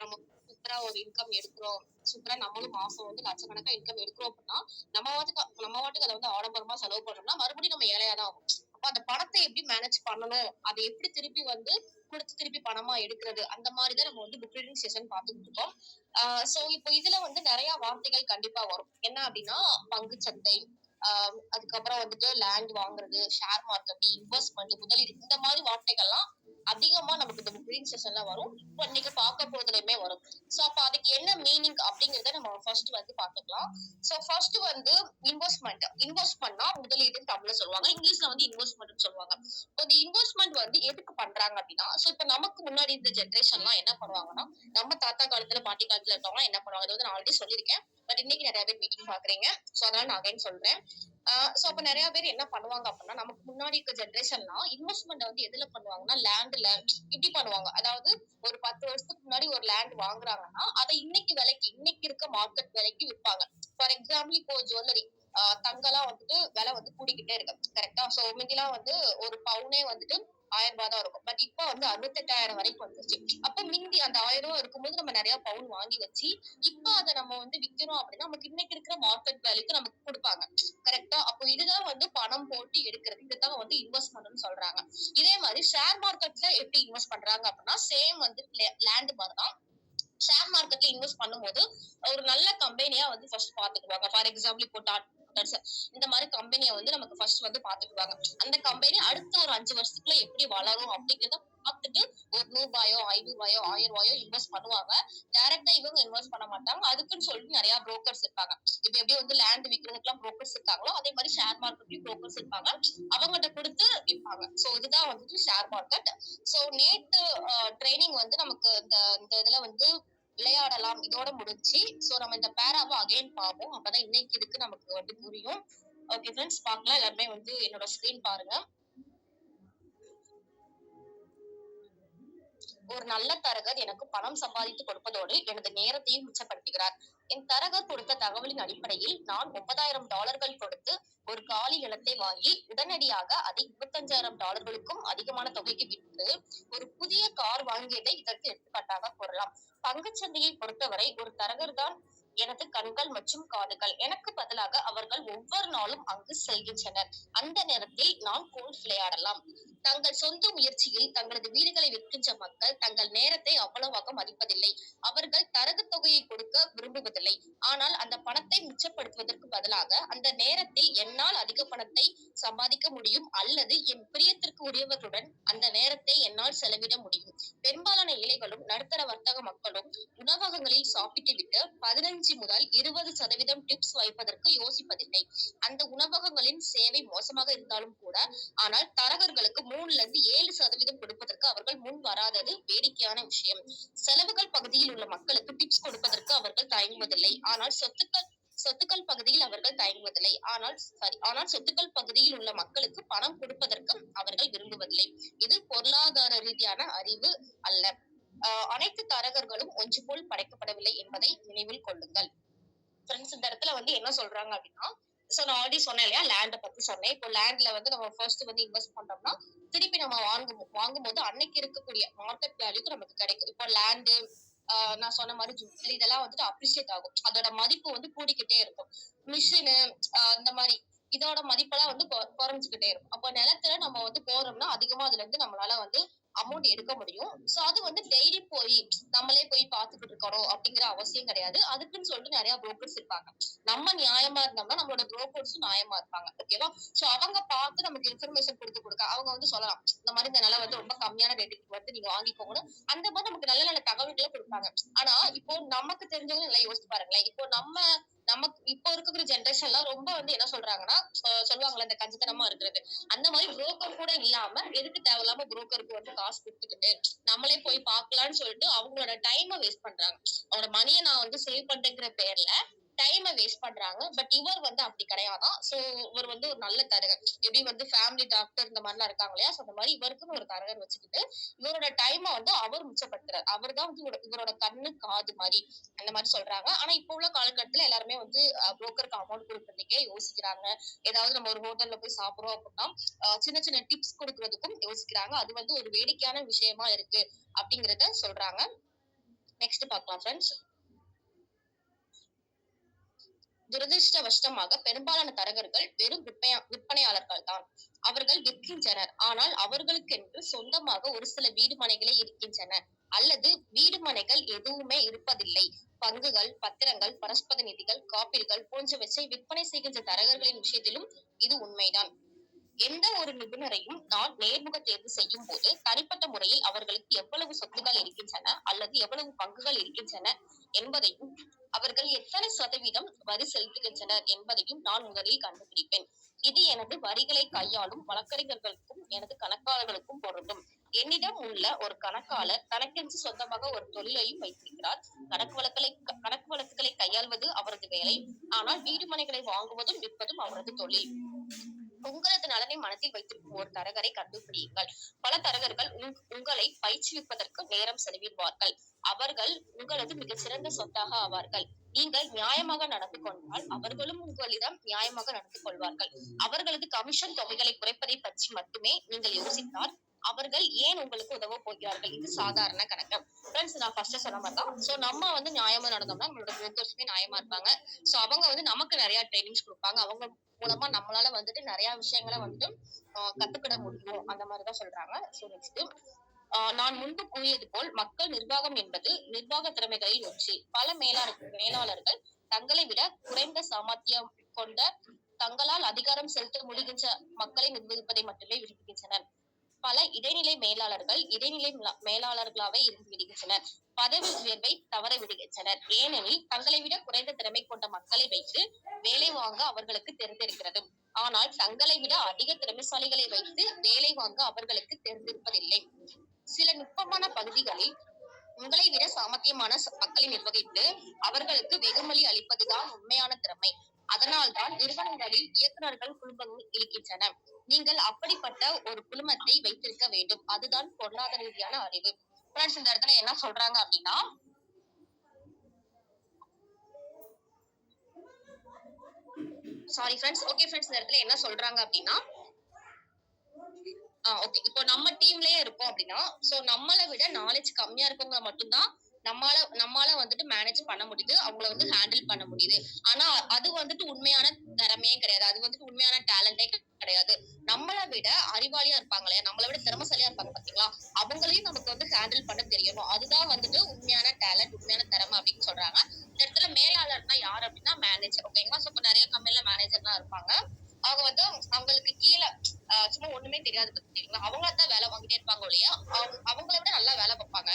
நம்ம சூப்பரா ஒரு இன்கம் எடுக்கிறோம். சூப்பரா நம்மளும் மாசம் வந்து லட்சக்கணக்கா இன்கம் எடுக்கிறோம் அப்படின்னா, நம்ம வாட்டுக்கு அத வந்து ஆடம்பரமா செலவு பண்ணோம்னா, மறுபடியும் நம்ம ஏழையா தான் ஆவோம். அப்ப அந்த பணத்த எப்படி மேனேஜ் பண்ணணும்? அத எப்படி திருப்பி வந்து குடுத்து திருப்பி பணமா எடுக்கிறது? அந்த மாரி தான் நம்ம வந்து புக் ரீடிங் செஷன் பார்த்துக்கிட்டு இருக்கோம். ஆ சோ இப்போ இதுல வந்து நெறைய வார்த்தைகள் கண்டிப்பா வரும். என்ன அப்படின்னா, பங்குச்சந்தை, ஆ அதுக்கப்புறம் வந்துட்டு லேண்ட் வாங்குறது, ஷேர் மார்க்கெட், இன்வெஸ்ட்மென்ட், முதலீடு இந்த மாரி வார்த்தைகள்லாம் அதிகமா நமக்கு இந்த புக் ரீடிங் செஷன்ல வரும். இப்போ இன்னைக்கு பார்க்க போறதுலயுமே வரும். சோ அப்ப அதுக்கு என்ன மீனிங் அப்படிங்கறத நம்ம ஃபர்ஸ்ட் வந்து பாத்துக்கலாம். சோ ஃபர்ஸ்ட் வந்து இன்வெஸ்ட்மென்ட். இன்வெஸ்ட்மென்ட்னா முதலீடுன்னு தமிழ்ல சொல்லுவாங்க. இங்கிலீஷ்ல வந்து இன்வெஸ்ட்மென்ட்னு சொல்லுவாங்க. இப்போ இந்த இன்வெஸ்ட்மென்ட் வந்து எதுக்கு பண்றாங்க அப்படின்னா, சோ இப்ப நமக்கு முன்னாடி இந்த ஜெனரேஷன்லாம் என்ன பண்ணுவாங்கன்னா, நம்ம தாத்தா காலத்துல பாட்டி காலத்துல இருக்கவங்க என்ன பண்ணுவாங்க, இது வந்து நான் ஆல்ரெடி சொல்லியிருக்கேன். பட் இன்னைக்கு நிறைய பேர் மீட்டிங் பாக்குறீங்க. சோ அதனால நான் அகைன் சொல்றேன். சோ அப்ப நிறைய பேர் என்ன பண்ணுவாங்க அப்படின்னா, நமக்கு முன்னாடி இருக்க ஜெனரேஷன்லாம் இன்வெஸ்ட்மெண்ட் வந்து எதுல பண்ணுவாங்கன்னா, லேண்ட்ல இப்படி பண்ணுவாங்க. அதாவது ஒரு 10 வருஷத்துக்கு முன்னாடி ஒரு லேண்ட் வாங்குறாங்கன்னா, அதை இன்னைக்கு விலைக்கு, இன்னைக்கு இருக்க மார்க்கெட் விலைக்கு விற்பாங்க. ஃபார் எக்ஸாம்பிள் இப்போ ஜுவல்லரி, தங்கம்லாம் வந்துட்டு விலை வந்து கூடிக்கிட்டே இருக்கு. கரெக்டா? சோ முந்திலாம் வந்து ஒரு பவுனே வந்துட்டு 1000 ரூபாய் தான் இருக்கும். பட் இப்ப வந்து 68,000 வரைக்கும் வந்துருச்சு. அப்ப மிந்தி அந்த 1000 ரூபாய் இருக்கும்போது நம்ம நிறைய பவுன் வாங்கி வச்சு, இப்ப அத நம்ம வந்து விக்கிறோம் அப்படின்னா, நமக்கு இன்னைக்கு இருக்கிற மார்க்கெட் வேல்யூக்கு நமக்கு கொடுப்பாங்க. கரெக்டா? அப்போ இதுதான் வந்து பணம் போட்டு எடுக்கிறது. இதுதான் வந்து இன்வெஸ்ட்மெண்ட்னு சொல்றாங்க. இதே மாதிரி ஷேர் மார்க்கெட்ல எப்படி இன்வெஸ்ட் பண்றாங்க அப்படின்னா, சேம் வந்து லேண்ட் மாதிரி தான். ஷேர் மார்க்கெட்ல இன்வெஸ்ட் பண்ணும்போது ஒரு நல்ல கம்பெனியா வந்து ஃபர்ஸ்ட் பாத்துக்குவாங்க. ஃபார் எக்ஸாம்பிள் இப்போ இந்த மாதிரி கம்பெனியை வந்து நமக்கு ஃபர்ஸ்ட் வந்து பாத்துக்குவாங்க. அந்த கம்பெனி அடுத்த ஒரு 5 வருஷத்துக்குள்ள எப்படி வளரும் அப்படிங்கிறத பார்த்துட்டு ஒரு ரூபாயோ, 500 ரூபாயோ, 1000 ரூபாயோ இன்வெஸ்ட் பண்ணுவாங்க. டைரக்டா இவங்க இன்வெஸ்ட் பண்ண மாட்டாங்க. அதுக்குன்னு சொல்லிட்டு நிறைய புரோக்கர்ஸ் இருப்பாங்க. இப்ப எப்படி வந்து லேண்ட் விற்கிறதுக்குலாம் புரோக்கர்ஸ் இருக்காங்களோ, அதே மாதிரி ஷேர் மார்க்கெட்லயும் புரோக்கர்ஸ் இருப்பாங்க. அவங்ககிட்ட கொடுத்து விற்பாங்க. சோ இதுதான் வந்துட்டு ஷேர் மார்க்கெட். சோ நேத்து ட்ரைனிங் வந்து நமக்கு இந்த இந்த இதுல வந்து விளையாடலாம் இதோட முடிஞ்சு. சோ நம்ம இந்த பேராவை அகைன் பார்ப்போம். அப்பதான் இன்னைக்கு இதுக்கு நமக்கு வந்து புரியும். ஓகே ஃப்ரெண்ட்ஸ், பார்க்கலாம். எல்லாருமே வந்து என்னோட ஸ்கிரீன் பாருங்க. ஒரு நல்ல தரகர் எனக்கு பணம் சம்பாதித்து கொடுப்பதோடு எனது நேரத்தையும் மிச்சப்படுத்துகிறார். என் தரகர் கொடுத்த தகவலின் அடிப்படையில் நான் $9,000 கொடுத்து ஒரு காலி நிலத்தை வாங்கி உடனடியாக அதை $25,000 அதிகமான தொகைக்கு விற்று ஒரு புதிய கார் வாங்கியதை இதற்கு எடுத்துக்காட்டாக கூறலாம். பங்குச்சந்தையை பொறுத்தவரை ஒரு தரகர் தான் எனது கண்கள் மற்றும் காதுகள். எனக்கு பதிலாக அவர்கள் ஒவ்வொரு நாளும் அங்கு செல்கின்றனர். அந்த நேரத்தில் நான் கோல்ஃப் விளையாடலாம். தங்கள் சொந்த முயற்சியில் தங்களது வீடுகளை விற்கின்ற மக்கள் தங்கள் நேரத்தை அவ்வளவாக மதிப்பதில்லை. அவர்கள் தரகு தொகையை கொடுக்க விரும்புவதில்லை. ஆனால் அந்த பணத்தை மிச்சப்படுத்துவதற்கு பதிலாக அந்த நேரத்தில் என்னால் அதிக பணத்தை சம்பாதிக்க முடியும் அல்லது என் பிரியத்திற்கு உரியவர்களுடன் அந்த நேரத்தை என்னால் செலவிட முடியும். பெரும்பாலான ஏழைகளும் நடுத்தர வர்த்தக மக்களும் உணவகங்களில் சாப்பிட்டு விட்டு 15 முதல் 20% டிப்ஸ் வைப்பதற்கு யோசிப்பதில்லை. அந்த உணவகங்களின் சேவை மோசமாக இருந்தாலும் கூட, ஆனால் தரகர்களுக்கு 3-7% கொடுப்பதற்கு அவர்கள் முன் வராதது வேடிக்கையான விஷயம். செலவுகள் பகுதியில் உள்ள மக்களுக்கு டிப்ஸ் கொடுப்பதற்கு அவர்கள் தயங்குவதில்லை. ஆனால் சொத்துக்கள் பகுதியில் அவர்கள் தயங்குவதில்லை. ஆனால் சொத்துக்கள் பகுதியில் உள்ள மக்களுக்கு பணம் கொடுப்பதற்கு அவர்கள் விரும்புவதில்லை. இது பொருளாதார ரீதியான அறிவு அல்ல. அனைத்து தரகர்களும் ஒன்று போல் படைக்கப்படவில்லை என்பதை நினைவில் கொள்ளுங்கள். ஃப்ரெண்ட்ஸ், இந்த இடத்துல வந்து என்ன சொல்றாங்க அப்படின்னா, சோ நான் ஆல்ரெடி சொன்னேன் இல்லையா, லேண்ட பத்தி சொன்னேன். இப்போ லேண்ட்ல வந்து நம்ம ஃபர்ஸ்ட் வந்து இன்வெஸ்ட் பண்றோம்னா திருப்பி நம்ம வாங்கும்போது அன்னைக்கு இருக்கக்கூடிய மார்க்கெட் வேல்யூக்கு நமக்கு கிடைக்கும். இப்போ லேண்டு, நான் சொன்ன மாதிரி ஜுவல்லரி இதெல்லாம் வந்துட்டு அப்ரிஷியேட் ஆகும். அதோட மதிப்பு வந்து கூடிக்கிட்டே இருக்கும். மிஷினு, இந்த மாதிரி இதோட மதிப்பெல்லாம் வந்து குறைஞ்சுக்கிட்டே இருக்கும். அப்போ நிலத்துல நம்ம வந்து போறோம்னா அதிகமா அதுல இருந்து நம்மளால வந்து அமௌண்ட் எடுக்க முடியும். சோ அது வந்து டெய்லி போய் நம்மளே போய் பாத்துக்கிட்டு இருக்கணும் அப்படிங்கிற அவசியம் கிடையாது. அதுக்குன்னு சொல்லிட்டு நிறைய புரோக்கர்ஸ் இருப்பாங்க. நம்ம நியாயமா இருந்தோம்னா நம்மளோட புரோக்கர்ஸும் நியாயமா இருப்பாங்க. ஓகேவா? சோ அவங்க பார்த்து நமக்கு இன்ஃபர்மேஷன் கொடுக்க அவங்க வந்து சொல்லலாம், இந்த மாதிரி இந்த நிலம் வந்து ரொம்ப கம்மியான ரேட்டுக்கு வந்து நீங்க வாங்கிக்கோங்கன்னு. அந்த மாதிரி நமக்கு நல்ல நல்ல தகவல்களை கொடுப்பாங்க. ஆனா இப்போ நமக்கு தெரிஞ்சவங்க நல்லா யோசிச்சு பாருங்களேன். இப்போ நமக்கு இப்போ இருக்கிற ஜென்ரேஷன்லாம் ரொம்ப வந்து என்ன சொல்றாங்கன்னா, சொல்லுவாங்கல்ல இந்த கஞ்சத்தனமா இருக்கிறது. அந்த மாதிரி புரோக்கர் கூட இல்லாம எதுக்கு தேவையில்லாம புரோக்கருக்கு வந்து காசு கொடுத்துக்கிட்டு நம்மளே போய் பார்க்கலாம்னு சொல்லிட்டு அவங்களோட டைமை வேஸ்ட் பண்றாங்க. அவங்களோட மணியை நான் வந்து சேவ் பண்றேங்கிற பேர்ல டைமை வேஸ்ட் பண்றாங்க. பட் இவர் வந்து அப்படி கிடையாதான். சோ இவர் வந்து ஒரு நல்ல தரகர். எப்படி வந்து ஃபேமிலி டாக்டர் இந்த மாதிரிலாம் இருக்காங்க இல்லையா, அந்த மாதிரி இவருக்குன்னு ஒரு தரகர் வச்சுக்கிட்டு இவரோட டைமை வந்து அவர் மிச்சப்படுத்துறாரு. அவர் தான் வந்து இவரோட கண்ணு காது மாதிரி அந்த மாதிரி சொல்றாங்க. ஆனா இப்ப உள்ள காலகட்டத்துல எல்லாருமே வந்து புரோக்கருக்கு அமௌண்ட் கொடுக்கறதுக்கே யோசிக்கிறாங்க. ஏதாவது நம்ம ஒரு ஹோட்டல்ல போய் சாப்பிடுறோம் அப்படின்னா சின்ன சின்ன டிப்ஸ் கொடுக்கறதுக்கும் யோசிக்கிறாங்க. அது வந்து ஒரு வேடிக்கையான விஷயமா இருக்கு அப்படிங்கறத சொல்றாங்க. நெக்ஸ்ட் பார்க்கலாம் ஃப்ரெண்ட்ஸ். துரதிருஷ்டவசமாக பெரும்பாலான தரகர்கள் வெறும் விற்பனையாளர்கள் தான். அவர்கள் விற்கின்றனர், ஆனால் அவர்களுக்கென்று சொந்தமாக ஒரு சில வீடு மனைகளே இருக்கின்றன, அல்லது வீடு மனைகள் எதுவுமே இருப்பதில்லை. பங்குகள், பத்திரங்கள், பரஸ்பர நிதிகள், காப்பீடுகள் போன்றவற்றை விற்பனை செய்கின்ற தரகர்களின் விஷயத்திலும் இது உண்மைதான். எந்த ஒரு நிபுணரையும் நான் நேர்முக தேர்வு செய்யும் போது தனிப்பட்ட முறையில் அவர்களுக்கு எவ்வளவு சொத்துக்கள் இருக்கின்றன அல்லது எவ்வளவு பங்குகள் இருக்கின்றன என்பதையும் அவர்கள் எத்தனை சதவீதம் வரி செலுத்துகின்றனர் என்பதையும் நான் முதலில் கண்டுபிடிப்பேன். இது எனது வரிகளை கையாளும் வழக்கறிஞர்களுக்கும் எனது கணக்காளர்களுக்கும் பொருந்தும். என்னிடம் உள்ள ஒரு கணக்காளர் தனக்கென்று சொந்தமாக ஒரு தொழிலையும் வைத்திருக்கிறார். கணக்கு வழக்குகளை கையாள்வது அவரது வேலை, ஆனால் வீடு மனைகளை வாங்குவதும் விற்பதும் அவரது தொழில். உங்களது நலனை மனத்தில் வைத்திருக்கும் ஒரு தரகரை கண்டுபிடியுங்கள். பல தரகர்கள் உங்களை பயிற்சிவிப்பதற்கு நேரம் செலவிடுவார்கள். அவர்கள் உங்களது மிகச்சிறந்த சொத்தாக ஆவார்கள். நீங்கள் நியாயமாக நடந்து கொண்டால் அவர்களும் உங்களிடம் நியாயமாக நடந்து கொள்வார்கள். அவர்களது கமிஷன் தொகைகளை குறைப்பதை பற்றி மட்டுமே நீங்கள் யோசித்தால் அவர்கள் ஏன் உங்களுக்கு உதவ போகிறார்கள்? இது சாதாரண கணக்கு. ஃப்ரெண்ட்ஸ், நான் ஃபர்ஸ்ட் சொன்ன மாதிரி தான். ஸோ நம்ம வந்து நியாயமா நடந்தோம்னா நம்மளோட புரோக்கர்ஸுமே நியாயமா இருப்பாங்க. ஸோ அவங்க வந்து நமக்கு நிறைய ட்ரைனிங்ஸ் கொடுப்பாங்க. அவங்க மூலமா நம்மளால வந்துட்டு நிறைய விஷயங்களை வந்துட்டு கத்துக்கிட முடியும். அந்த மாதிரிதான் சொல்றாங்க. ஸோ நெக்ஸ்ட், நான் முன்பு கூறியது போல் மக்கள் நிர்வாகம் என்பது நிர்வாக திறமைகளில் ஒன்று. பல மேலாளர்கள் தங்களை விட குறைந்த சாமர்த்தியம் கொண்ட, தங்களால் அதிகாரம் செலுத்த முடிகின்ற மக்களை நிர்வகிப்பதை மட்டுமே விரும்புகின்றனர். பல இடைநிலை மேலாளர்களாவே இருந்து விடுகின்றனர். பதவி உயர்வை தவற விடுகின்றனர், ஏனெனில் தங்களை விட குறைந்த திறமை கொண்ட மக்களை வைத்து வேலை வாங்க அவர்களுக்கு தெரிந்திருக்கிறது. ஆனால் தங்களை விட அதிக திறமைசாலிகளை வைத்து வேலை வாங்க அவர்களுக்கு தெரிந்திருப்பதில்லை. சில நுட்பமான பகுதிகளில் உங்களை விட சாமர்த்தியமான மக்களை நிர்வகித்து அவர்களுக்கு வெகுமதி அளிப்பதுதான் உண்மையான திறமை. அதனால்தான் நிறுவனங்களில் இயக்குநர்கள் குழுமங்கள் இருக்கின்றன. நீங்கள் அப்படிப்பட்ட ஒரு குழுமத்தை வைத்திருக்க வேண்டும். அதுதான் பொருளாதார ரீதியான அறிவு. ஃப்ரெண்ட்ஸ், இந்த இடத்துல என்ன சொல்றாங்க அப்படின்னா, சாரி ஃப்ரெண்ட்ஸ், ஓகே ஃப்ரெண்ட்ஸ், இந்த இடத்துல என்ன சொல்றாங்க அப்படின்னா, ஓகே, இப்போ நம்ம டீம்லயே இருக்கோம் அப்படின்னா, சோ நம்மளை விட நாலேஜ் கம்மியா இருக்கவங்க மட்டும்தான் நம்மால வந்துட்டு மேனேஜ் பண்ண முடியுது, அவங்கள வந்து ஹேண்டில் பண்ண முடியுது. ஆனா அது வந்துட்டு உண்மையான திறமையே கிடையாது. அது வந்துட்டு உண்மையான டேலண்டே கிடையாது. நம்மளை விட அறிவாளியா இருப்பாங்களே, நம்மளை விட திறமைசாலியா இருப்பாங்க பாத்தீங்களா, அவங்களையும் நமக்கு வந்து ஹேண்டில் பண்ண தெரியணும். அதுதான் வந்துட்டு உண்மையான டேலண்ட், உண்மையான திறமை அப்படின்னு சொல்றாங்க. இந்த இடத்துல மேலாளர்னா யார் அப்படின்னா மேனேஜர். ஓகேங்களா? சோ இப்போ நிறைய கம்பெனில மேனேஜர்லாம் இருப்பாங்க. அவங்க வந்து அவங்களுக்கு கீழே சும்மா ஒண்ணுமே தெரியாது பாத்தீங்களா, அவங்கள தான் வேலை வாங்கிட்டே இருப்பாங்க இல்லையா, அவங்கள விட நல்லா வேலை பார்ப்பாங்க.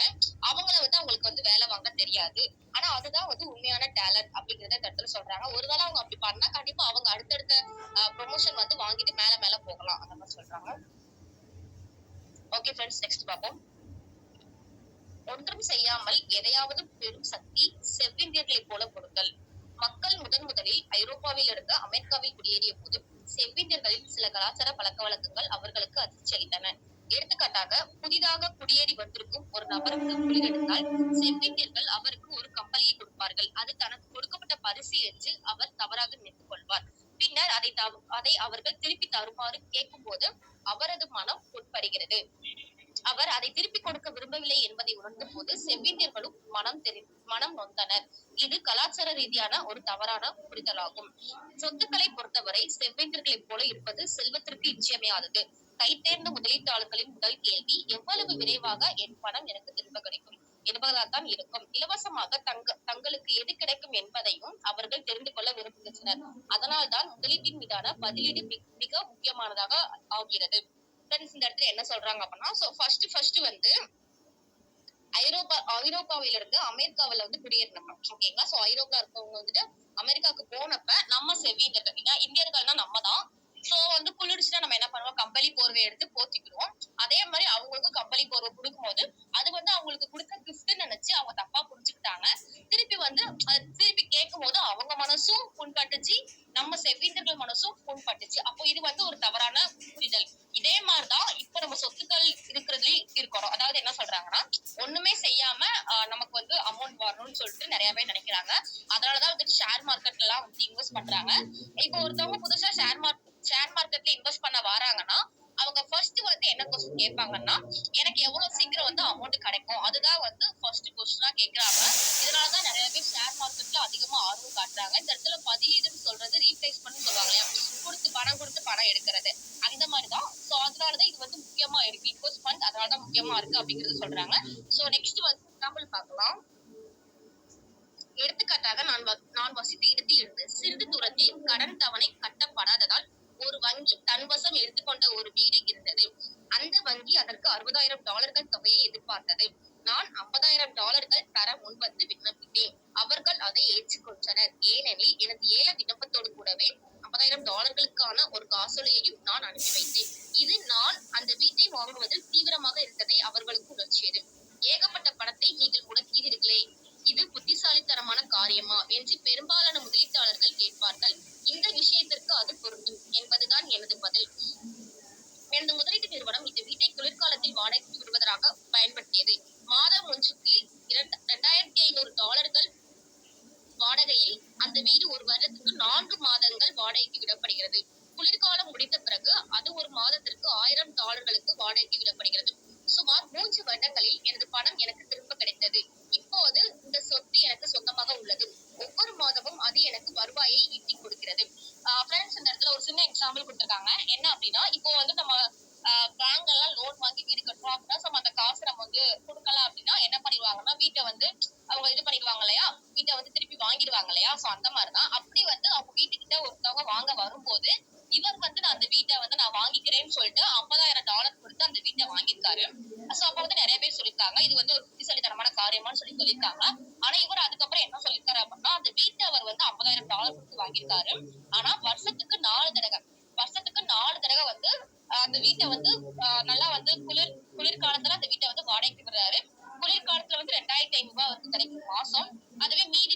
அவங்கள வந்து அவங்களுக்கு வந்து வேலை வாங்க தெரியாது. ஆனா அதுதான் வந்து உண்மையான டேலண்ட் அப்படிங்கறத இந்த இடத்துல சொல்றாங்க. ஒருவேளை அவங்க அப்படி பண்ணா கண்டிப்பா அவங்க அடுத்தடுத்த ப்ரொமோஷன் வந்து வாங்கிட்டு மேல மேல போகலாம், அந்த மாதிரி சொல்றாங்க. ஓகே ஃப்ரெண்ட்ஸ், நெக்ஸ்ட் பார்ப்போம். ஒன்றும் செய்யாமல் எதையாவது பெரும் சக்தி செவ்விந்தியர்களை போல கொடுங்கள். மக்கள் முதலில் ஐரோப்பாவில் இருந்து அமெரிக்காவில் குடியேறிய போது செவ்விந்தியர்களின் சில கலாச்சார பழக்க வழக்கங்கள் அவர்களுக்கு அதிர்ச்சி அளித்தன. எடுத்துக்காட்டாக, புதிதாக குடியேறி வந்திருக்கும் ஒரு நபருக்கு குளிர் எடுத்தால் செவ்விந்தியர்கள் அவருக்கு ஒரு கம்பளியை கொடுப்பார்கள். அது தனக்கு கொடுக்கப்பட்ட பரிசு என்று அவர் தவறாக நினைத்துக் கொள்வார். பின்னர் அதை அவர்கள் திருப்பி தருமாறு கேட்கும் போது அவரது மனம் உட்படுகிறது. அவர் அதை திருப்பி கொடுக்க விரும்பவில்லை என்பதை உணர்ந்த போது செவ்விந்தியர்களும் மனம் நொந்தனர். இது கலாச்சார ரீதியான ஒரு தவறான புரிதலாகும். சொத்துக்களை பொறுத்தவரை செவ்விந்தியர்களைப் போல இருப்பது செல்வத்திற்கு இன்றியமையாதது. கை தேர்ந்த முதலீட்டாளர்களின் முதல் கேள்வி, எவ்வளவு விரைவாக என் பணம் எனக்கு திரும்ப கிடைக்கும் என்பதால்தான் இருக்கும். இலவசமாக தங்களுக்கு எது கிடைக்கும் என்பதையும் அவர்கள் தெரிந்து கொள்ள விரும்புகின்றனர். அதனால்தான் முதலீட்டின் மீதான பதிலீடு மிக முக்கியமானதாக ஆகிறது. இந்த இடத்துல என்ன சொல்றாங்க அப்படின்னா, சோ ஃபர்ஸ்ட் வந்து ஐரோப்பாவில இருந்து அமெரிக்காவில வந்து குடியேறினப்ப, ஓகேங்களா, சோ ஐரோப்பால இருக்கவங்க வந்துட்டு அமெரிக்காவுக்கு போனப்ப நம்ம செவ்விந்தியர்கள், இந்தியர்கள்னா நம்ம தான். சோ வந்து குளிர்ச்சுன்னா நம்ம என்ன பண்ணுவோம், கம்பளி போர்வை எடுத்து போத்திக்கிறோம். அதே மாதிரி அவங்களுக்கும் கம்பளி போர்வை கொடுக்கும் போது அது வந்து அவங்களுக்கு கொடுத்த கிஃப்ட் நினைச்சு அவங்க தப்பா புரிஞ்சுக்கிட்டாங்க. திருப்பி கேட்கும் போது அவங்க மனசும் புண்பட்டுச்சு, நம்ம செவ்விந்தியர்கள் மனசும் புண்பட்டுச்சு. அப்போ இது வந்து ஒரு தவறான புரிதல். இதே மாதிரிதான் இப்ப நம்ம சொத்துக்கள் இருக்கிறதுலயும் இருக்கணும். அதாவது என்ன சொல்றாங்கன்னா, ஒண்ணுமே செய்யாம நமக்கு வந்து அமௌண்ட் வரணும்னு சொல்லிட்டு நிறைய பேர் நினைக்கிறாங்க. அதனாலதான் வந்துட்டு ஷேர் மார்க்கெட்ல எல்லாம் வந்து இன்வெஸ்ட் பண்றாங்க. இப்போ ஒருத்தவங்க புதுசா ஷேர் மார்க்கெட்ல இன்வெஸ்ட் பண்ண வராங்கன்னா அவங்க ஃபர்ஸ்ட் வந்து என்ன கொஸ்டின் கேட்பாங்கன்னா, எனக்கு எவ்வளவு சீக்கிரம் வந்து அமௌண்ட் கிடைக்கும், அதுதான் வந்து ஃபர்ஸ்ட் கொஸ்டினா கேக்குறாங்க. இதனாலதான் நிறைய பேர் ஷேர் மார்க்கெட்ல அதிகமா ஆர்வம் காட்டுறாங்க. இந்த இடத்துல பதிலீடுன்னு சொல்றது ரீப்ளேஸ்மெண்ட் சொல்லுவாங்க இல்லையா, கொடுத்து பணம் எடுக்கிறது, அந்த மாதிரிதான். சோ அதனாலதான் இது வந்து முக்கியமா இருக்கு, இன்வெஸ்ட்மெண்ட் அதனாலதான் முக்கியமா இருக்கு அப்படிங்கறது சொல்றாங்க. சோ நெக்ஸ்ட் வந்து எக்ஸாம்பிள் பார்க்கலாம். எடுத்துக்காட்டாக நான் வசித்த இடத்தில் இருந்து சிறிது தூரத்தில் கடன் தவணை கட்டப்படாததால் ஒரு வங்கி தன்வசம் எடுத்துக்கொண்ட ஒரு வீடு இருந்தது. அந்த வங்கி அதற்கு $60,000 தொகையை எதிர்பார்த்தது. நான் $50,000 தர முன்வந்து விண்ணப்பித்தேன். அவர்கள் அதை ஏற்றுக்கொண்டனர். ஏனெனில் எனது ஏல விண்ணப்பத்தோடு கூடவே $50,000 ஒரு காசோலையையும் நான் அனுப்பி வைத்தேன். இது நான் அந்த வீட்டை வாங்குவதில் தீவிரமாக இருந்ததை அவர்களுக்கு உணர்ச்சியது. ஏகப்பட்ட பணத்தை நீங்கள் முடக்கிறீர்களே, இது புத்திசாலித்தனமான காரியமா என்று பெரும்பாலான முதலீட்டாளர்கள் கேட்பார்கள். இந்த விஷயத்திற்கு அது பொருந்தும் என்பதுதான் எனது பதில். எனது முதலீட்டு நிறுவனம் இந்த வீட்டை குளிர்காலத்தில் வாடகைக்கு விடுவதற்காக பயன்படுத்தியது. மாதம் ஒன்றுக்கு $2,500 வாடகையில் அந்த வீடு ஒரு வருடத்துக்கு 4 மாதங்கள் வாடகைக்கு விடப்படுகிறது. குளிர்காலம் முடிந்த பிறகு அது ஒரு மாதத்திற்கு $1,000 வாடகைக்கு விடப்படுகிறது. சுமார் 3 வருடங்களில் எனது பணம் எனக்கு திரும்ப கிடைத்தது. இப்போது இந்த சொத்து எனக்கு சொந்தமாக உள்ளது. ஒவ்வொரு மாதமும் அது எனக்கு வருவாயை ஈட்டி கொடுக்கிறது. ஃப்ரெண்ட்ஸ், இந்த இடத்துல ஒரு சின்ன எக்ஸாம்பிள் கொடுத்திருக்காங்க. என்ன அப்படின்னா, இப்போ வந்து நம்ம பேங்க் எல்லாம் லோன் வாங்கி வீடு கட்டுறோம் அப்படின்னா நம்ம அந்த காசு நம்ம வந்து கொடுக்கலாம் அப்படின்னா என்ன பண்ணிடுவாங்கன்னா, வீட்டை வந்து அவங்க இது பண்ணிடுவாங்க இல்லையா, வீட்டை வந்து திருப்பி வாங்கிடுவாங்க இல்லையா. சோ அந்த மாதிரிதான். அப்படி வந்து அவங்க வீட்டுக்கிட்ட ஒருத்தவங்க வாங்க வரும்போது இவர் வந்து நான் அந்த வீட்டை வந்து நான் வாங்கிக்கிறேன்னு சொல்லிட்டு $50,000 கொடுத்து அந்த வீட்டை வாங்கியிருக்காரு. சோ அப்ப வந்து நிறைய பேர் சொல்லியிருக்காங்க இது வந்து ஒரு புத்திசாலித்தனமான காரியமான்னு சொல்லியிருக்காங்க. ஆனா இவர் அதுக்கப்புறம் என்ன சொல்லியிருக்காரு அப்படின்னா, அந்த வீட்டை அவர் வந்து $50,000 கொடுத்து வாங்கியிருக்காரு. ஆனா வருஷத்துக்கு 4 தடவை வந்து அந்த வீட்டை வந்து நல்லா வந்து குளிர்காலத்துல அந்த வீட்டை வந்து வாடகைக்கு விடுறாரு. குளிர்காலத்துல வந்து $2,500 வந்து கிடைக்கும் மாசம். அதுவே மீதி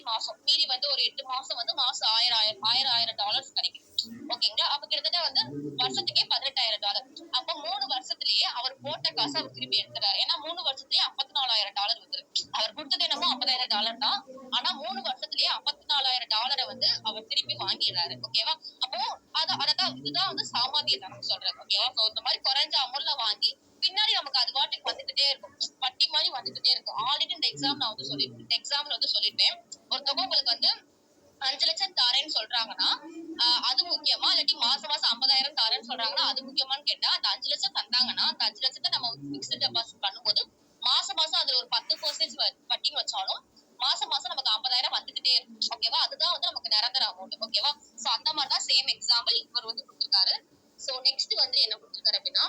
வந்து ஒரு 8 மாசம் வந்து மாசம் $1,000 கிடைக்கும். ஓகேங்களா. அப்ப கிட்டத்தட்ட வந்து வருஷத்துக்கே $18,000. அப்ப 3 வருஷத்துலயே அவர் போட்ட காசு அவர் திருப்பி எடுத்துறாரு. ஏன்னா 3 வருஷத்துலயே $54,000 வந்துரு. அவர் கொடுத்தது என்னமோ $50,000 தான். ஆனா 3 வருஷத்துலயே $54,000 வந்து அவர் திருப்பி வாங்கிடுறாரு. ஓகேவா. அப்போ இதுதான் வந்து சாமானியத்தனம் சொல்றது. ஓகேவா. சோ இந்த மாதிரி குறைஞ்ச அமௌண்ட்ல வாங்கி பின்னாடி நமக்கு அது பாட்டுக்கு வந்துகிட்டே இருக்கும், வட்டி மாதிரி வந்துகிட்டே இருக்கும். ஆல்ரெடி இந்த எக்ஸாம்பிள் வந்து சொல்லிருப்பேன். ஒருத்தவங்க உங்களுக்கு வந்து 5 லட்சம் தாரேன்னு சொல்றாங்கன்னா அது முக்கியமா, இல்லாட்டி மாசம் 50,000 தாரேன்னு சொல்றாங்கன்னா அது முக்கியமான்னு கேட்டா, அந்த 5 லட்சம் தந்தாங்கன்னா அந்த 5 லட்சத்தை நம்ம பிக்ஸ்ட் டெபாசிட் பண்ணும்போது மாசம் அதுல ஒரு 10% வட்டின்னு வச்சாலும் மாசம் நமக்கு 50,000 வந்துகிட்டே இருக்கும். ஓகேவா. அதுதான் வந்து நமக்கு நிரந்தர அமௌண்ட். ஓகேவா. சோ அந்த மாதிரிதான் சேம் எக்ஸாம்பிள் இவர் வந்து கொடுத்திருக்காரு. சோ நெக்ஸ்ட் வந்து என்ன கொடுத்திருக்காரு அப்படின்னா,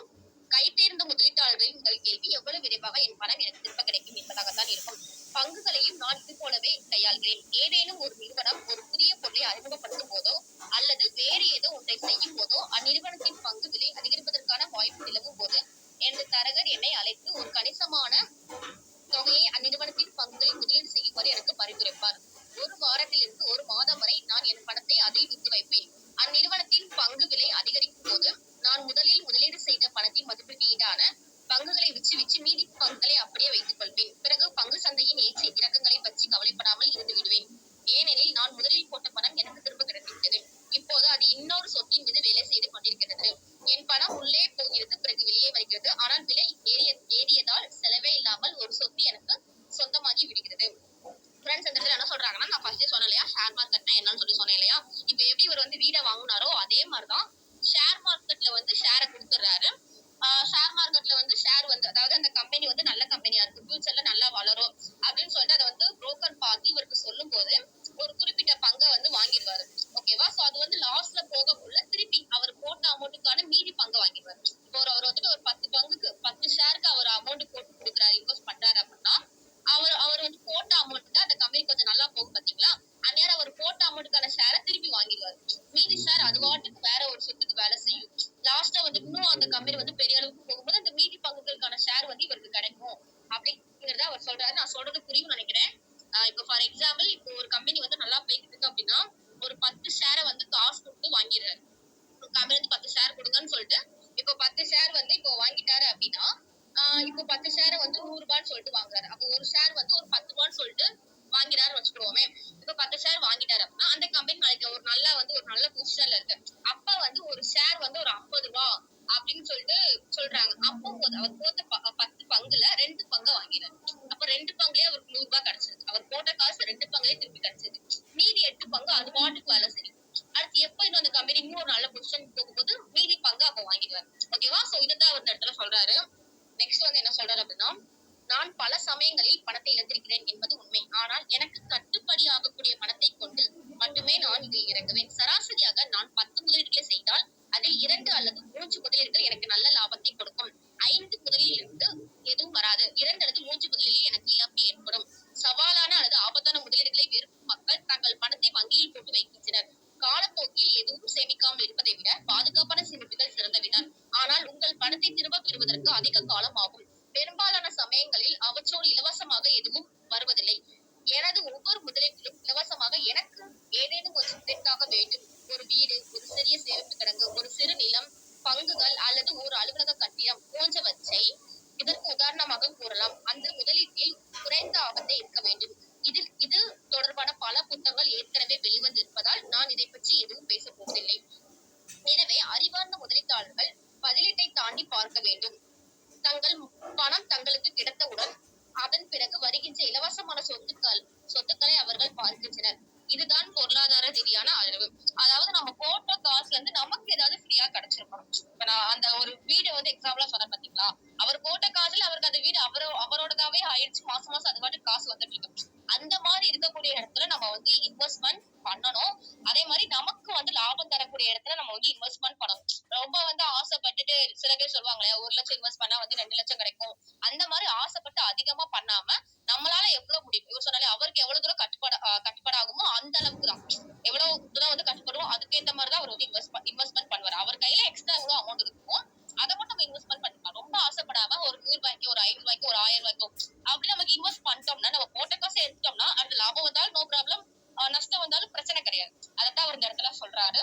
கை தேர்ந்த முதலீட்டாளர்களின் முதல் கேள்வி எவ்வளவு விரைவாக என் பணம் எனக்கு திரும்ப கிடைக்கும் என்பதாகத்தான் இருக்கும். பங்குகளையும் நான் இது போலவே கையாள்கிறேன். ஏதேனும் ஒரு நிறுவனம் ஒரு புதிய பொருளை அறிமுகப்படுத்தும் போதோ அல்லது வேறு ஏதோ ஒன்றை செய்யும் போதோ அந்நிறுவனத்தின் பங்கு விலை அதிகரிப்பதற்கான வாய்ப்பு நிலவும் போது எனது தரகர் என்னை அழைத்து ஒரு கணிசமான தொகையை அந்நிறுவனத்தின் பங்குகளில் முதலீடு செய்யுமாறு எனக்கு பரிந்துரைப்பார். ஒரு வாரத்திலிருந்து ஒரு மாதம் வரை நான் என் பணத்தை அதில் விட்டு வைப்பேன். அந்நிறுவனத்தின் பங்கு விலை அதிகரிக்கும் போது நான் முதலில் முதலீடு செய்த பணத்தின் மதிப்பிற்கு ஈடான பங்குகளை விற்று மீதி பங்குகளை அப்படியே வைத்துக் கொள்வேன். பிறகு பங்கு சந்தையின் ஏற்ற இறக்கங்களை பற்றி கவலைப்படாமல் இருந்து விடுவேன். ஏனெனில் நான் முதலில் போட்ட பணம் எனக்கு திரும்ப கிடைத்துவிட்டது. இப்போது அது இன்னொரு சொத்தின் மீது வேலை செய்து கொண்டிருக்கிறது. என் பணம் உள்ளே போகிறது, பிறகு வெளியே வருகிறது. ஆனால் விலை ஏறியதால் செலவே இல்லாமல் ஒரு சொத்து எனக்கு சொந்தமாகி விடுகிறது. ஃப்ரெண்ட்ஸ், இந்த இடத்துல என்ன சொல்றாங்கன்னா, நான் ஃபர்ஸ்டே சொன்னேன் இல்லையா, ஷேர் மார்க்கெட்னா என்னன்னு சொல்லி சொன்னேன் இல்லையா. இப்ப எப்படி இவர் வந்து வீடை வாங்கினாரோ அதே மாதிரிதான் ஷேர் மார்க்கெட்ல வந்து ஷேரை கொடுத்துறாரு. ஷேர் மார்க்கெட்ல வந்து ஷேர் வந்து அதாவது அந்த கம்பெனி வந்து நல்ல கம்பெனியா இருக்கு, ஃபியூச்சர்ல நல்லா வளரும் அப்படின்னு சொல்லிட்டு அதை வந்து புரோக்கர் பார்த்து இவருக்கு சொல்லும் போது ஒரு குறிப்பிட்ட பங்கை வந்து வாங்கிடுவாரு. ஓகேவா. சோ அது வந்து லாஸ்ட்ல போகக்குள்ள திருப்பி அவர் போட்ட அமௌண்ட்டுக்கான மீதி பங்கு வாங்கிடுவாரு. இப்போ அவர் வந்துட்டு ஒரு 10 ஷேருக்கு அவர் அமௌண்ட் போட்டு கொடுக்குறாரு, இன்வெஸ்ட் பண்றாரு அப்படின்னா அவர் வந்து போட்ட அமௌண்ட் அந்த கம்பெனி கொஞ்சம் நல்லா போகும் பாத்தீங்களா, அந்நேரம் அவர் போட்ட அமௌண்ட்டுக்கான ஷேரை திருப்பி வாங்கிடுவாரு. மீதி ஷேர் அது வாட்டுக்கு வேற ஒரு சொத்துக்கு வேலை செய்யும். லாஸ்டா வந்து இன்னும் அந்த கம்பெனி வந்து பெரிய அளவுக்கு போகும்போது அந்த மீதி பங்குகளுக்கான ஷேர் வந்து இவருக்கு கிடைக்கும் அப்படிங்கறத அவர் சொல்றாரு. நான் சொல்றது புரியும் நினைக்கிறேன். இப்போ ஃபார் எக்ஸாம்பிள், இப்போ ஒரு கம்பெனி வந்து நல்லா போய்கிட்டு இருக்கு அப்படின்னா ஒரு 10 ஷேரை வந்து காசு கொடுத்து வாங்கிடுறாரு. கம்பெனி வந்து 10 ஷேர் கொடுங்கன்னு சொல்லிட்டு இப்போ 10 ஷேர் வந்து இப்போ வாங்கிட்டாரு அப்படின்னா இப்போ 10 ஷேரை வந்து $100 சொல்லிட்டு வாங்குறாரு. அப்போ ஒரு ஷேர் வந்து ஒரு $10 சொல்லிட்டு வாங்கிறாருன்னு வச்சுக்கோமே. இப்ப 10 ஷேர் வாங்கிட்டாரு அப்படின்னா அந்த கம்பெனி நாளைக்கு ஒரு நல்ல பொசிஷன்ல இருக்கு. அப்ப வந்து ஒரு ஷேர் வந்து ஒரு $50 அப்படின்னு சொல்லிட்டு பிளஸ் 2 பங்குலயே திருப்பி கிடைச்சது. மீதி 8 பங்கு அது பாட்டுக்கு வேலை செய்யும். அடுத்து எப்ப இன்னும் அந்த கம்பெனி இன்னும் ஒரு நல்ல பொசிஷன் போகும்போது மீதி பங்கு அப்ப வாங்கிடுவாரு. ஓகேவா? சோ இதுதான் அவர் இந்த இடத்துல சொல்றாரு. நெக்ஸ்ட் வந்து என்ன சொல்றாரு அப்படின்னா, நான் பல சமயங்களில் பணத்தை இழந்திருக்கிறேன் என்பது உண்மை. ஆனால் எனக்கு கட்டுப்படி ஆகக்கூடிய பணத்தை கொண்டு மட்டுமே நான் இதில் இறங்குவேன். சராசரியாக நான் 10 முதலீடுகளை செய்தால் அதில் 2 அல்லது 3 முதலீடுகள் எனக்கு நல்ல லாபத்தை கொடுக்கும். 5 முதலில் இருந்து எதுவும் வராது. 2 அல்லது 3 முதலில் எனக்கு இழப்பு ஏற்படும். சவாலான அல்லது ஆபத்தான முதலீடுகளை விரும்பும் மக்கள் தங்கள் பணத்தை வங்கியில் போட்டு வைக்கின்றனர். காலப்போக்கில் எதுவும் சேமிக்காமல் இருப்பதை விட பாதுகாப்பான சேமிப்புகள் சிறந்தவிதான். ஆனால் உங்கள் பணத்தை திரும்ப பெறுவதற்கு அதிக காலம் ஆகும். பெரும்பாலான சமயங்களில் அவற்றோடு இலவசமாக எதுவும் வருவதில்லை. எனது ஒவ்வொரு முதலீட்டிலும் இலவசமாக எனக்கு ஏதேனும் ஒரு முதலீட்டாக வேண்டும். ஒரு வீடு, ஒரு சிறிய சேமிப்பு கிடங்கு, ஒரு சிறு நிலம், பங்குகள் அல்லது ஒரு அலுவலக கட்டிடம் போன்றவற்றை இதற்கு உதாரணமாக கூறலாம். அந்த முதலீட்டில் குறைந்த ஆபத்தை இருக்க வேண்டும். இது தொடர்பான பல புத்தகங்கள் ஏற்கனவே வெளிவந்திருப்பதால் நான் இதை பற்றி எதுவும் பேசப் போவதில்லை. எனவே அறிவார்ந்த முதலீட்டாளர்கள் பதிலீட்டை தாண்டி பார்க்க வேண்டும். தங்கள் பணம் தங்களுக்கு கிடைத்தவுடன் அதன் பிறகு வருகின்ற இலவசமான சொத்துக்களை அவர்கள் பார்க்கின்றனர். இதுதான் பொருளாதார ரீதியான அறிவு. அதாவது நம்ம போட்ட காசுல இருந்து நமக்கு ஏதாவது ஃப்ரீயா கிடைச்சிருக்கணும். இப்ப நான் அந்த ஒரு வீடு வந்து எக்ஸாம்பிளா சொன்ன பாத்தீங்களா, அவர் போட்ட காசுல அவருக்கு அந்த வீடு அவரோடதாவே ஆயிடுச்சு. மாசம் மாசம் அது பாட்டு காசு வந்துட்டு இருக்கு. அந்த மாதிரி இருக்கக்கூடிய இடத்துல நம்ம வந்து இன்வெஸ்ட்மெண்ட் பண்ணணும். அதே மாதிரி நமக்கு வந்து லாபம் தரக்கூடிய இடத்துல நம்ம வந்து இன்வெஸ்ட்மெண்ட் பண்ணணும். ரொம்ப வந்து ஆசைப்பட்டுட்டு சில பேர் சொல்லுவாங்களே 1 லட்சம் இன்வெஸ்ட் பண்ணா வந்து 2 லட்சம் கிடைக்கும். அந்த மாதிரி ஆசைப்பட்டு அதிகமா பண்ணாம நம்மளால எவ்வளவு முடியும், இவர் சொன்னாலே அவருக்கு எவ்வளவு தூரம் கட்டுப்பாடாகுமோ அந்த அளவுக்கு தான். எவ்வளவு தூரம் வந்து கட்டுப்படுவோம் அதுக்கேற்ற மாதிரிதான் அவர் வந்து இன்வெஸ்ட்மெண்ட் பண்ணுவார். அவர் கையில எக்ஸ்ட்ரா எவ்வளவு அமௌண்ட் இருக்கும் அதை மட்டும் நம்ம இன்வெஸ்ட்மெண்ட் பண்ணிக்கலாம். ரொம்ப ஆசைப்படாம ஒரு 100 ரூபாய்க்கு, ஒரு 5 ரூபாய்க்கு, ஒரு 1000 ரூபாய்க்கு அப்படி நமக்கு இன்வெஸ்ட் பண்ணிட்டோம்னா, நம்ம போட்ட காசை எடுத்துட்டோம்னா அது லாபம் வந்தாலும் நோ ப்ராப்ளம், நஷ்டம் வந்தாலும் பிரச்சனை கிடையாது. அதான் அவர் இந்த இடத்துல சொல்றாரு.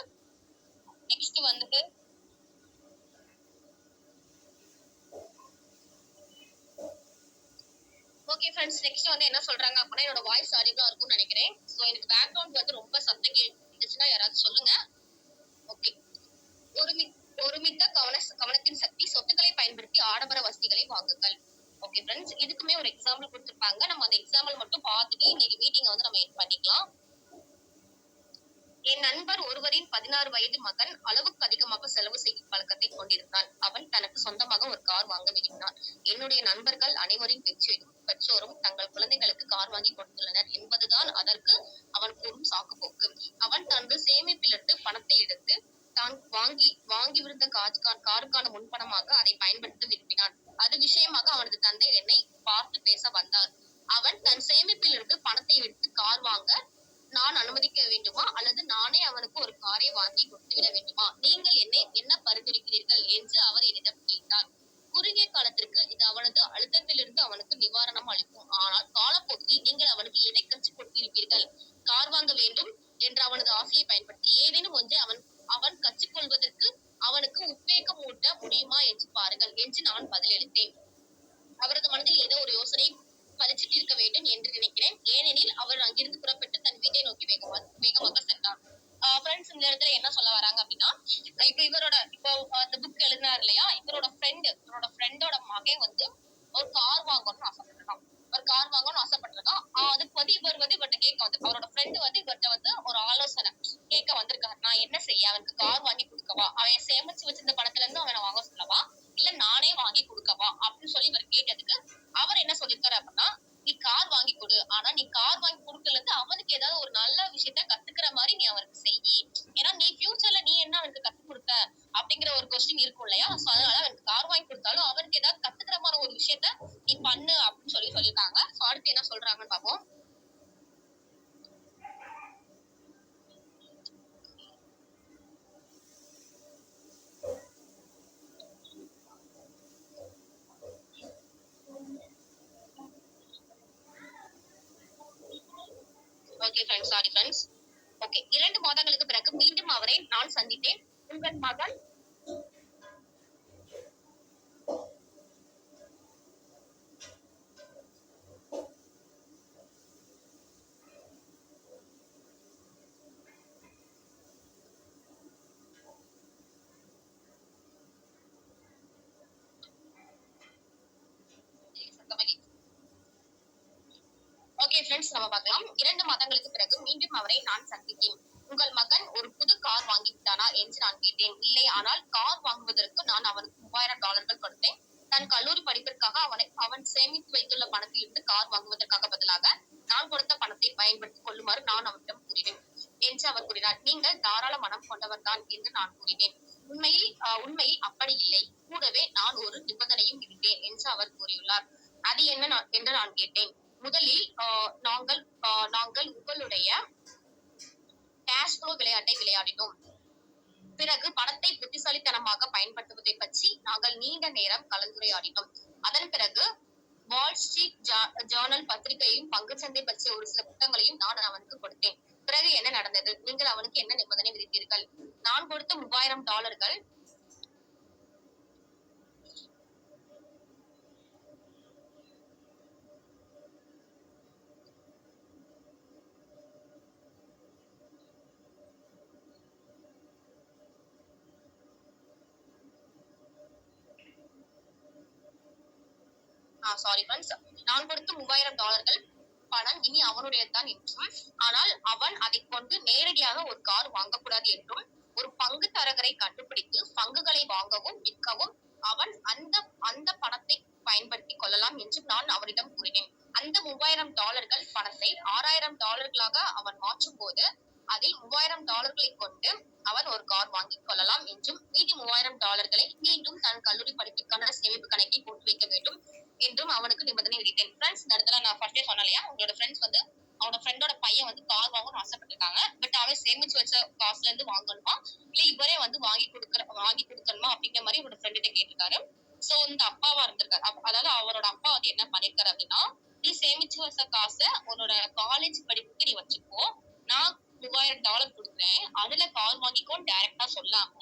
நெக்ஸ்ட் வந்துட்டு ஓகே ஃப்ரெண்ட்ஸ், நெக்ஸ்ட் வந்து என்ன சொல்றாங்க அப்படின்னா, என்னோட வாய்ஸ் ஆடியோ இருக்கும்னு நினைக்கிறேன். ஸோ எனக்கு பேக்ரவுண்ட் வந்து ரொம்ப சத்தம் கேட்டுச்சுன்னா யாராவது சொல்லுங்க. ஓகே. ஒருமித்த கவனத்தின் சக்தி, சொத்துக்களை பயன்படுத்தி ஆடம்பர வசதிகளை வாங்குங்கள். ஓகே ஃப்ரெண்ட்ஸ், இதுக்குமே ஒரு எக்ஸாம்பிள் கொடுத்துருப்பாங்க. நம்ம அந்த எக்ஸாம்பிள் மட்டும் பார்த்துட்டு இன்னைக்கு மீட்டிங் வந்து நம்ம எண்ட் பண்ணிக்கலாம். என் நண்பர் ஒருவரின் 16 வயது மகன் அளவுக்கு அதிகமாக செலவு செய்யும் பழக்கத்தை கொண்டிருந்தான். அவன் தனக்கு சொந்தமாக ஒரு கார் வாங்க விரும்பினான். என்னுடைய நண்பர்கள் அனைவரின் பெற்றோரும் தங்கள் குழந்தைகளுக்கு கார் வாங்கி கொடுத்துள்ளனர் என்பதுதான் அதற்கு அவன் கூறும் சாக்குப்போக்கு. அவன் தனது சேமிப்பிலிருந்து பணத்தை எடுத்து தான் வாங்கிவிருந்த காருக்கான முன்பணமாக அதை பயன்படுத்த விரும்பினான். அது விஷயமாக அவனது தந்தை என்னை பார்த்து பேச வந்தார். அவன் தன் சேமிப்பிலிருந்து பணத்தை எடுத்து கார் வாங்க நான் அனுமதிக்க வேண்டுமா அல்லது நானே அவனுக்கு ஒரு காரை வாங்கி கொடுத்துவிட வேண்டுமா? நீங்கள் என்ன பரிந்துரைக்கிறீர்கள் என்று அவர் என்னிடம் கேட்டார். குறுகிய காலத்திற்கு இது அவனது அழுத்தத்திலிருந்து அவனுக்கு நிவாரணம் அளிக்கும். ஆனால் காலப்போக்கில் நீங்கள் அவனுக்கு எதை கற்றுக் கொடுத்திருப்பீர்கள்? கார் வாங்க வேண்டும் என்ற அவனது ஆசையை பயன்படுத்தி ஏதேனும் ஒன்றை அவன் கற்றுக்கொள்வதற்கு அவனுக்கு உத்வேகம் ஊட்ட முடியுமா என்று பாருங்கள் என்று நான் பதிலளித்தேன். அவரது மனதில் ஏதோ ஒரு யோசனை பறிச்சிட்டு இருக்க வேண்டும் என்று நினைக்கிறேன். ஏனெனில் அவர் அங்கிருந்து புறப்பட்டு தன் வீட்டை நோக்கி வேகமாக சென்றார். ஃப்ரெண்ட்ஸ், இந்த இடத்துல என்ன சொல்ல வராங்க அப்படின்னா, இப்போ அந்த புக் எழுதினார் இல்லையா, இவரோட ஃப்ரெண்டோட மகன் வந்து ஒரு கார் வாங்கணும்னு ஆசைப்பட்டிருக்கான். அதுக்கு வந்து இவர் வந்து இவர்கிட்ட கேட்க வந்து அவரோட ஃப்ரெண்டு வந்து இவர்கிட்ட வந்து ஒரு ஆலோசனை கேட்க வந்திருக்காரு. நான் என்ன செய்ய, அவனுக்கு கார் வாங்கி கொடுக்கவா, அவன் சேமிச்சு வச்சிருந்த பணத்துல இருந்து அவனை வாங்க சொல்லவா, இல்ல நானே வாங்கி கொடுக்கவா அப்படின்னு சொல்லி இவர் கேட்டதுக்கு அவர் என்ன சொல்லிருக்காரு அப்படின்னா, நீ கார் வாங்கி கொடு, ஆனா நீ கார் வாங்கி கொடுக்கல இருந்து அவனுக்கு ஏதாவது ஒரு நல்ல விஷயத்த கத்துக்கிற மாதிரி நீ அவனுக்கு செய்யி. ஏன்னா நீ ஃபியூச்சர்ல நீ என்ன அவனுக்கு கத்து கொடுத்த அப்படிங்கிற ஒரு கொஸ்டின் இருக்கும் இல்லையா. சோ அதனால அவனுக்கு கார் வாங்கி கொடுத்தாலும் அவனுக்கு ஏதாவது கத்துக்கிற மாதிரி ஒரு விஷயத்த நீ பண்ணு அப்படின்னு சொல்லியிருக்காங்க. சோ அடுத்து என்ன சொல்றாங்கன்னு பாப்போம். Okay friends, sorry friends. Okay, 2 மாதங்களுக்கு பிறகு மீண்டும் அவரை நான் சந்தித்தேன். உங்கள் மகன் ஓகே ஃப்ரெண்ட்ஸ், நெக்ஸ்ட் நம்ம பார்க்கலாம். 2 மாதங்களுக்கு பிறகு மீண்டும் அவரை நான் சந்தித்தேன். உங்கள் மகன் ஒரு புது கார் வாங்கி விட்டானா என்று நான் கேட்டேன். இல்லை, ஆனால் கார் வாங்குவதற்கு நான் அவனுக்கு $3000 கொடுத்தேன். தன் கல்லூரி படிப்பிற்காக அவன் சேமித்து வைத்துள்ள பணத்தில் இருந்து கார் வாங்குவதற்காக பதிலாக நான் கொடுத்த பணத்தை பயன்படுத்திக் கொள்ளுமாறு நான் அவரிடம் கூறினேன் என்று அவர் கூறினார். நீங்கள் தாராள மனம் கொண்டவர் தான் என்று நான் கூறினேன். உண்மையில் அப்படி இல்லை. கூடவே நான் ஒரு நிபந்தனையும் விதித்தேன் என்று அவர் கூறியுள்ளார். அது என்ன என்று நான் கேட்டேன். முதலில் நாங்கள் உங்களுடைய கேஷ் ஃப்ளோ விளையாட்டை விளையாடினோம். பிறகு பணத்தை புத்திசாலித்தனமாக பயன்படுத்துவதை பற்றி நாங்கள் நீண்ட நேரம் கலந்துரையாடினோம். அதன் பிறகு வால் ஸ்ட்ரீட் ஜேர்னல் பத்திரிகையையும் பங்குச்சந்தை பற்றிய ஒரு சில புத்தகங்களையும் நான் அவனுக்கு கொடுத்தேன். பிறகு என்ன நடந்தது? நீங்கள் அவனுக்கு என்ன நிபந்தனை விதித்தீர்கள்? நான் கொடுத்த $3000 சாரி ஃப்ரெண்ட்ஸ், நான் கொடுத்த $3000 பணம் இனி அவனுடையதுதான் என்றும், ஆனால் அவன் அதை கொண்டு நேரடியாக ஒரு கார் வாங்கக்கூடாது என்றும், ஒரு பங்கு தரகரை கண்டுபிடித்து பங்குகளை வாங்கவும் விற்கவும் அவன் அந்த பணத்தை பயன்படுத்திக் கொள்ளலாம் என்று நான் அவரிடம் கூறினேன். அந்த $3000 பணத்தை $6000 அவன் மாற்றும் போது அதில் $3000 கொண்டு அவன் ஒரு கார் வாங்கிக் கொள்ளலாம் என்றும், மீதி $3000 மீண்டும் தன் கல்லூரி படிப்பிற்கான சேமிப்பு கணக்கில் போட்டு வைக்க வேண்டும் என்றும் அவனுக்கு நிபந்தனை விதித்தேன். ஃப்ரெண்ட்ஸ், இந்த இடத்துல நான் ஃபர்ஸ்டே சொன்னேன் இல்லையா, உங்களோட ஃப்ரெண்ட்ஸ் வந்து அவனோட ஃப்ரெண்டோட பையன் வந்து கார் வாங்கணும்னு ஆசைப்பட்டிருக்காங்க. பட் அவன் சேமிச்சு வச்ச காசுல இருந்து வாங்கணுமா இல்ல இவரே வந்து வாங்கி கொடுக்கணுமா அப்படிங்கிற மாதிரி இவரோட ஃப்ரெண்ட் கிட்ட கேட்டிருக்காரு. சோ இந்த அப்பாவா இருந்திருக்காரு. அதாவது அவரோட அப்பா வந்து என்ன பண்ணிருக்காரு அப்படின்னா, நீ சேமிச்சு வச்ச காசை உன்னோட காலேஜ் படிப்புக்கு நீ வச்சுக்கோ, நான் $3000 கொடுக்குறேன், அதுல கார் வாங்கிக்கோன்னு டைரக்டா சொல்லாம,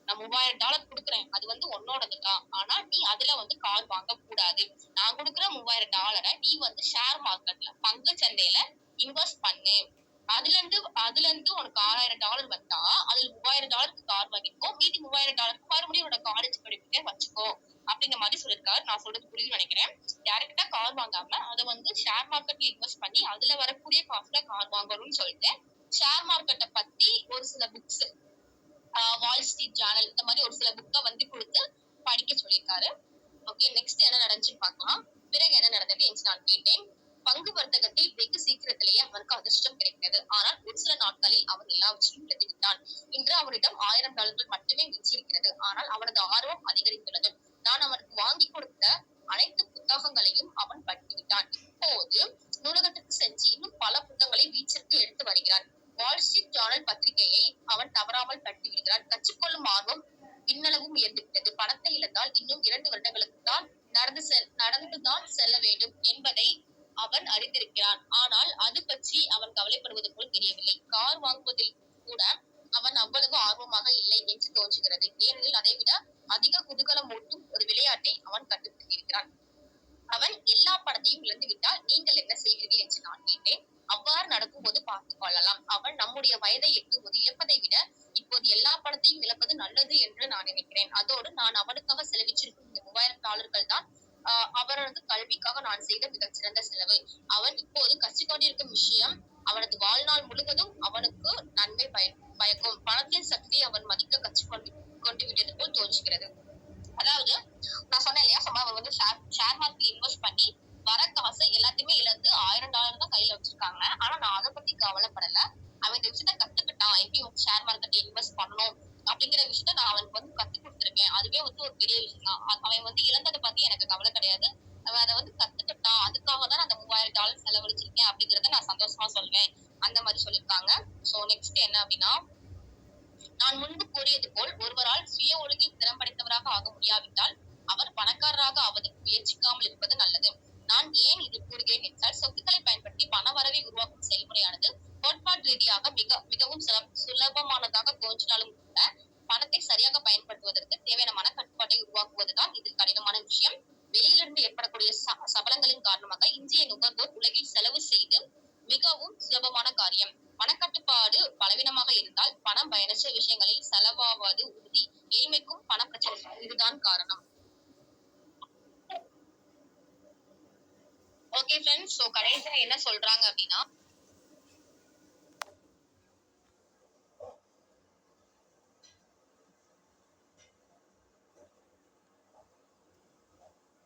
நான் $3000 கொடுக்குறேன், அது வந்து உன்னோடதுதான், ஆனா நீ அதுல வந்து கார் வாங்க கூடாது. நான் கொடுக்குற $3000 நீ வந்து ஷேர் மார்க்கெட்ல பங்கு சந்தையில இன்வெஸ்ட் பண்ணு, அதுல இருந்து உனக்கு $6000 வந்தா அதுல $3000 கார் வாங்கிக்கோ, மீதி $3000 மறுபடியும் உன்னோட காலேஜ் படிப்புக்கே வச்சுக்கோ அப்படிங்கிற மாதிரி சொல்லியிருக்காரு. நான் சொல்றது புரியுதுன்னு நினைக்கிறேன். டைரக்டா கார் வாங்காம அதை வந்து ஷேர் மார்க்கெட்ல இன்வெஸ்ட் பண்ணி அதுல வரக்கூடிய காசுல கார் வாங்கணும்னு சொல்லிட்டு ஷேர் மார்க்கெட்டை பத்தி ஒரு சில புக்ஸ், வால் ஸ்ட்ரீட் ஜேர்னல் இந்த மாதிரி ஒரு சில புக்கை வந்து கொடுத்து படிக்க சொல்லியிருக்காரு. ஓகே, நெக்ஸ்ட் என்ன நடந்துச்சுன்னு பார்க்கலாம். பிறகு என்ன நடந்தது என்று நான் கேட்டேன். பங்கு வர்த்தகத்தில் வெகு சீக்கிரத்திலேயே அவனுக்கு அதிர்ஷ்டம் கிடைக்கிறது. ஆனால் ஒரு சில நாட்களில் அவன் எல்லாவற்றையும் இழந்துவிட்டான். இன்று அவனிடம் $1000 மட்டுமே மிஞ்சியிருக்கிறது. ஆனால் அவனது ஆர்வம் அதிகரித்துள்ளது. நான் அவனுக்கு வாங்கி கொடுத்த அனைத்து புத்தகங்களையும் அவன் படித்துவிட்டான். இப்போது நூலகத்திற்கு சென்று இன்னும் பல புத்தகங்களை வீச்சிற்கு எடுத்து வருகிறான். வால் ஸ்ட்ரீட் ஜேர்னல் பத்திரிகையை அவன் தவறாமல் படித்து விடுகிறான். கற்றுக்கொள்ளும் ஆர்வம் பின்னளவும் உயர்ந்துவிட்டது. பணத்தை இழந்தால் இன்னும் 2 வருடங்களுக்கு தான் நடந்துதான் செல்ல வேண்டும் என்பதை அவன் அறிந்திருக்கிறான். ஆனால் அது பற்றி அவன் கவலைப்படுவது போல் தெரியவில்லை. கார் வாங்குவதில் கூட அவன் அவ்வளவு ஆர்வமாக இல்லை என்று தோன்றுகிறது. ஏனெனில் அதைவிட அதிக குதூகலம் ஊட்டும் ஒரு விளையாட்டை அவன் கண்டுபிடித்திருக்கிறான். அவன் எல்லா பணத்தையும் இழந்து விட்டால் நீங்கள் என்ன செய்வீர்கள் என்று நான் கேட்டேன். அவ்வாறு நடக்கும்போது பார்த்துக் கொள்ளலாம். அவன் நம்முடைய வயதை எட்டும்போது இழப்பதை விட இப்போது எல்லா பணத்தையும் இழப்பது நல்லது என்று நான் நினைக்கிறேன். அதோடு நான் அவனுக்காக செலவிச்சிருக்கும் இந்த $3000 தான் அவரது கல்விக்காக நான் செய்த மிகச்சிறந்த செலவு. அவன் இப்போது கற்றுக்கொண்டிருக்கும் விஷயம் அவனது வாழ்நாள் முழுவதும் அவனுக்கு நன்மை பயக்கும். பணத்தின் சக்தியை அவன் மதிக்க கற்றுக்கொண்டு விட்டது போல் தோன்றுகிறது. அதாவது நான் சொன்னேன் இல்லையா, அவன் வந்து ஷேர் மார்க்கெட்ல இன்வெஸ்ட் பண்ணி வர காசை எல்லாத்தையுமே இழந்து $1000 தான் கையில வச்சிருக்காங்க. ஆனா நான் அதை பத்தி கவலைப்படல. அவன் இந்த விஷயத்த கத்துக்கிட்டான், எப்படி வந்து ஷேர் மார்க்கெட்ல இன்வெஸ்ட் பண்ணணும் அப்படிங்கிற விஷயத்த நான் அவனுக்கு வந்து கத்து கொடுத்துருக்கேன். அதுவே வந்து ஒரு பெரிய விஷயம் தான். அவன் வந்து இழந்ததை பத்தி எனக்கு கவலை கிடையாது. அவன் அதை வந்து கத்துக்கிட்டான், அதுக்காக தான் அந்த $3000 செலவழிச்சிருக்கேன் அப்படிங்கறத நான் சந்தோஷமா சொல்வேன் அந்த மாதிரி சொல்லியிருக்காங்க. சோ நெக்ஸ்ட் என்ன அப்படின்னா, நான் முன்பு கூறியது போல் ஒருவரால் சுய ஒழுங்கில் திறம்படைத்தவராக ஆக முடியாவிட்டால் அவர் பணக்காரராக ஆவதற்கு முயற்சிக்காமல் இருப்பது நல்லது. நான் ஏன் இது கூறுகிறேன் என்றால், சொத்துக்களை பயன்படுத்தி பண வரவை உருவாக்கும் செயல்முறையானது கோட்பாட்டு ரீதியாக மிகவும் சுலபமானதாக தோன்றினாலும் கூட பணத்தை சரியாக பயன்படுத்துவதற்கு தேவையான மனக்கட்டுப்பாட்டை உருவாக்குவதுதான் இதில் கடினமான விஷயம். வெளியிலிருந்து ஏற்படக்கூடிய சபலங்களின் காரணமாக இன்றைய நுகர்வோர் உலகில் செலவு செய்து மிகவும் சுலபமான காரியம். பணக்கட்டுப்பாடு பலவீனமாக இருந்தால் பணம் பயனற்ற விஷயங்களில் செலவாவது உறுதி. ஏழ்மைக்கும் பண பிரச்சனைக்கும் இதுதான் காரணம். ஓகே ஃப்ரெண்ட்ஸ், ஸோ கடைசியா என்ன சொல்றாங்க அப்படின்னா,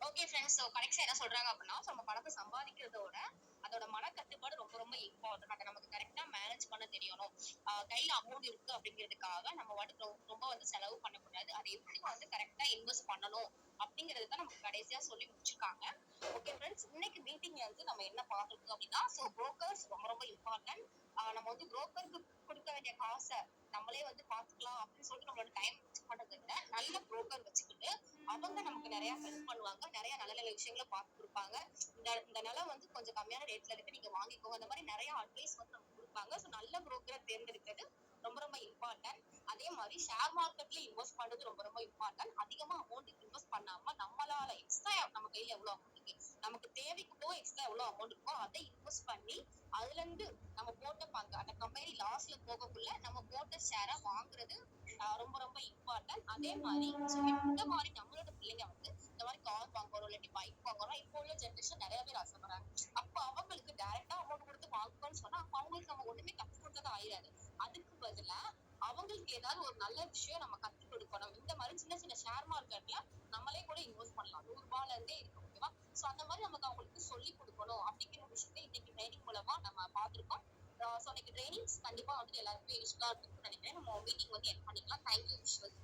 ஓகே ஃப்ரெண்ட்ஸ், ஸோ கடைசியா என்ன சொல்றாங்க அப்படின்னா, ஸோ நம்ம பணத்தை சம்பாதிக்கிறதோட அதோட மனக்கட்டுப்பாடு ரொம்ப ரொம்ப இம்பார்ட்டன்ட். அதை நமக்கு கரெக்டா மேனேஜ் பண்ண தெரியணும். கையில அமௌண்ட் இருக்கு அப்படிங்கிறதுக்காக நம்ம வாட்டுக்கு ரொம்ப வந்து செலவு பண்ணக்கூடாது. அதை எப்படி வந்து கரெக்டா இன்வெஸ்ட் பண்ணணும் அப்படிங்கிறது தான் நமக்கு கடைசியா சொல்லி முடிச்சிருக்காங்க. ஓகே ஃப்ரெண்ட்ஸ், இன்னைக்கு மீட்டிங்ல வந்து நம்ம என்ன பார்த்துருக்கோம் அப்படின்னா, ஸோ புரோக்கர்ஸ் ரொம்ப ரொம்ப இம்பார்ட்டன்ட். நம்ம வந்து புரோக்கருக்கு கொடுக்க வேண்டிய காசை நம்மளே வந்து பார்த்துக்கலாம் அப்படின்னு சொல்லிட்டு நம்மளோட டைம் பண்றதை விட நல்ல புரோக்கர் வச்சுக்கிட்டு அவங்க நமக்கு நிறைய ஹெல்ப் பண்ணுவாங்க. நிறைய நல்ல நல்ல விஷயங்களை பார்த்து கொடுப்பாங்க. இந்த நிலம் வந்து கொஞ்சம் கம்மியான ரேட்ல இருக்கு, நீங்க வாங்கிக்கோங்க. அந்த மாதிரி நிறைய அட்வைஸ் வந்து நமக்கு கொடுப்பாங்க. ஸோ நல்ல புரோக்கரை தேர்ந்தெடுக்கிறது ரொம்ப ரொம்ப இம்பார்ட்டன்ட். அதே மாதிரி ஷேர் மார்க்கெட்ல இன்வெஸ்ட் பண்றது ரொம்ப ரொம்ப இம்பார்ட்டன்ட். அதிகமா அமௌண்ட் இன்வெஸ்ட் பண்ணாம நம்மளால எக்ஸ்ட்ரா நம்ம கையில எவ்வளவு அமௌண்ட் இருக்கு, நமக்கு தேவைக்கு போக எக்ஸ்ட்ரா எவ்வளவு அமௌண்ட் இருக்கோ அதை இன்வெஸ்ட் பண்ணி அதுல இருந்து நம்ம போட்ட பங்கு அந்த கம்பெனி லாஸ்ல போகக்குள்ள நம்ம போட்ட ஷேரை வாங்குறது ரொம்ப ரொம்ப இம்பார்ட்டன்ட். அதே மாதிரி இந்த மாதிரி நம்மளோட பிள்ளைங்க வந்து இந்த மாதிரி கார் வாங்குறோம் இல்லாட்டி பைக் வாங்குறோம், இப்போ உள்ள ஜென்ரேஷன் நிறைய பேர் ஆசைப்படுறாங்க. அப்ப அவங்களுக்கு டைரக்டா அமௌண்ட் கொடுத்து வாங்குறோம்னு சொன்னா அப்ப அவங்களுக்கு நம்ம ஒண்ணுமே கத்து கொடுத்தது ஆயிடாது. அதுக்கு பதிலா அவங்களுக்கு ஏதாவது ஒரு நல்ல விஷயம் நம்ம கத்து கொடுக்கணும். இந்த மாதிரி சின்ன சின்ன ஷேர் மார்க்கெட்ல நம்மளே கூட இன்வெஸ்ட் பண்ணலாம், ₹100 இருந்தே இருக்கு. ஓகேவா? சோ அந்த மாதிரி நமக்கு அவங்களுக்கு சொல்லி கொடுக்கணும் அப்படிங்கிற விஷயத்தை இன்னைக்கு ட்ரைனிங் மூலமா நம்ம பார்த்திருக்கோம். ஸோ இன்னைக்கு ட்ரைனிங்ஸ் கண்டிப்பா வந்து எல்லாருக்குமே யூஸ்ஃபுல்லா இருக்கும்னு நினைக்கிறேன். நம்ம மீட்டிங் வந்து எண்ட் பண்ணிக்கலாம். Thank you visual.